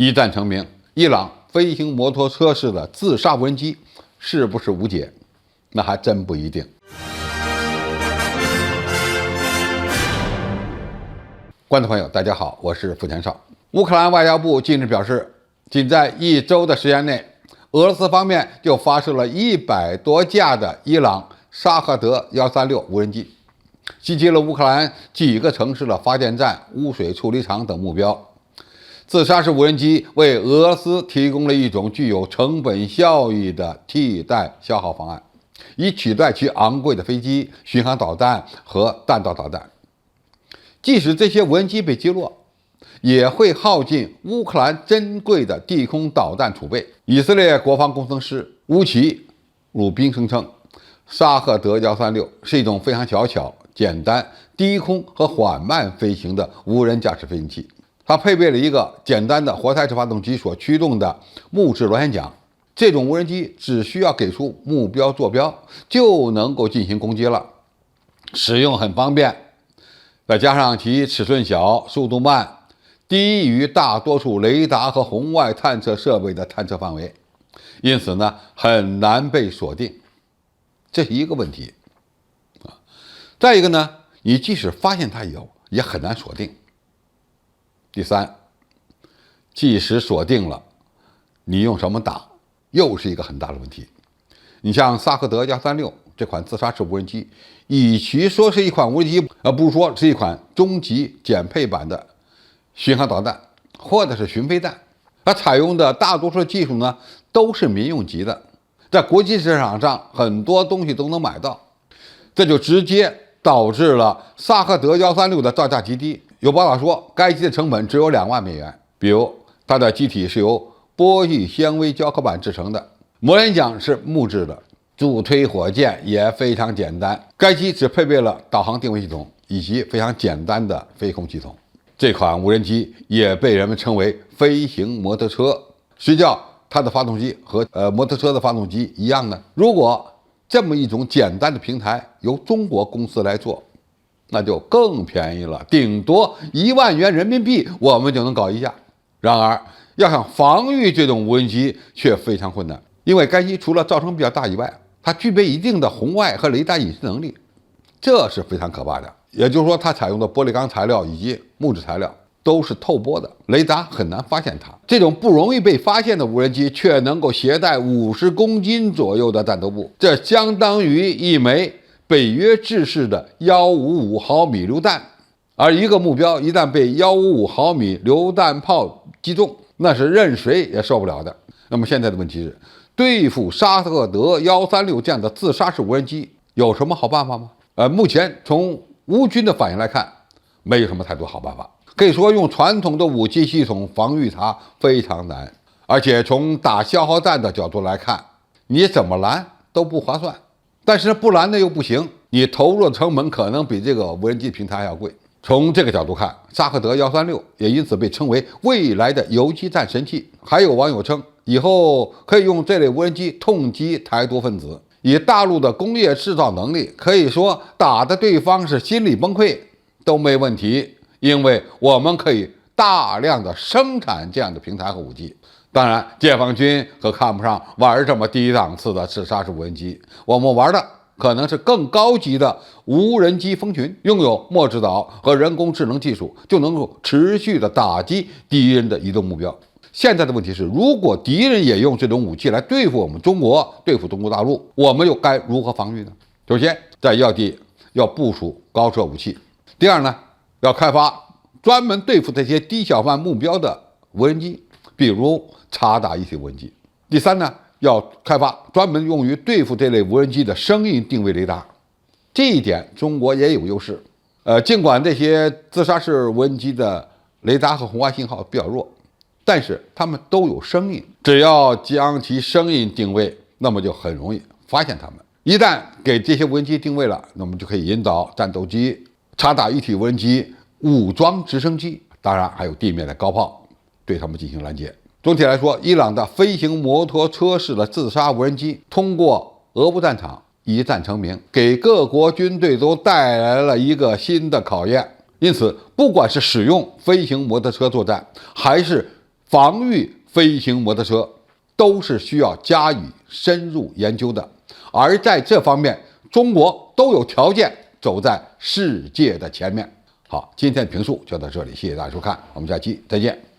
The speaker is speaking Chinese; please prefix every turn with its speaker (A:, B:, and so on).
A: 一战成名，伊朗飞行摩托车式的自杀无人机是不是无解？那还真不一定。观众朋友，大家好，我是付全少。乌克兰外交部近日表示，仅在1周的时间内，俄罗斯方面就发射了100多架的伊朗沙赫德136无人机，袭击了乌克兰几个城市的发电站、污水处理厂等目标。自杀式无人机为俄罗斯提供了一种具有成本效益的替代消耗方案，以取代其昂贵的飞机、巡航导弹和弹道导弹。即使这些无人机被击落，也会耗尽乌克兰珍贵的地空导弹储备。以色列国防工程师乌奇鲁宾声称，沙赫德136是一种非常小巧、简单、低空和缓慢飞行的无人驾驶飞行器。它配备了一个简单的活塞式发动机所驱动的木质螺旋桨，这种无人机只需要给出目标坐标，就能够进行攻击了，使用很方便。再加上其尺寸小、速度慢，低于大多数雷达和红外探测设备的探测范围，因此呢，很难被锁定，这是一个问题。再一个呢，你即使发现它有，也很难锁定。第三，即使锁定了，你用什么打，又是一个很大的问题。你像沙赫德136这款自杀式无人机，与其说是一款无人机，而不如说是一款中级减配版的巡航导弹或者是巡飞弹。它采用的大多数技术呢，都是民用级的，在国际市场上很多东西都能买到，这就直接导致了沙赫德136的造价极低。有报道说，该机的成本只有2万美元。比如，它的机体是由玻璃纤维胶合板制成的，螺旋桨是木质的，助推火箭也非常简单。该机只配备了导航定位系统以及非常简单的飞控系统。这款无人机也被人们称为飞行摩托车。谁叫它的发动机和摩托车的发动机一样呢？如果这么一种简单的平台由中国公司来做，那就更便宜了，顶多1万元人民币我们就能搞一架。然而，要想防御这种无人机却非常困难，因为该机除了造成比较大以外，它具备一定的红外和雷达隐私能力，这是非常可怕的。也就是说，它采用的玻璃钢材料以及木质材料都是透波的，雷达很难发现它。这种不容易被发现的无人机却能够携带50公斤左右的弹头部，这相当于一枚北约制式的155毫米榴弹，而一个目标一旦被155毫米榴弹炮击中，那是任谁也受不了的。那么现在的问题是，对付沙赫德136这样的自杀式无人机有什么好办法吗？目前从乌军的反应来看，没有什么太多好办法。可以说，用传统的武器系统防御它非常难，而且从打消耗战的角度来看，你怎么拦都不划算。但是不拦的又不行，你投入的成本可能比这个无人机平台还要贵。从这个角度看，沙赫德136也因此被称为未来的游击战神器。还有网友称，以后可以用这类无人机痛击台独分子。以大陆的工业制造能力，可以说打的对方是心理崩溃都没问题，因为我们可以大量的生产这样的平台和武器。当然，解放军可看不上玩这么低档次的自杀式无人机，我们玩的可能是更高级的无人机蜂群，拥有末制导和人工智能技术，就能够持续的打击敌人的移动目标。现在的问题是，如果敌人也用这种武器来对付我们中国，对付中国大陆，我们又该如何防御呢？首先，在要地要部署高射武器；第二呢，要开发专门对付这些低小范目标的无人机，比如察打一体无人机。第三呢，要开发专门用于对付这类无人机的声音定位雷达，这一点中国也有优势。尽管这些自杀式无人机的雷达和红外信号比较弱，但是它们都有声音，只要将其声音定位，那么就很容易发现它们。一旦给这些无人机定位了，那么就可以引导战斗机、察打一体无人机、武装直升机，当然还有地面的高炮，对它们进行拦截。总体来说，伊朗的飞行摩托车式的自杀无人机通过俄乌战场一战成名，给各国军队都带来了一个新的考验。因此，不管是使用飞行摩托车作战，还是防御飞行摩托车，都是需要加以深入研究的。而在这方面，中国都有条件走在世界的前面。好，今天的评述就到这里，谢谢大家收看，我们下期再见。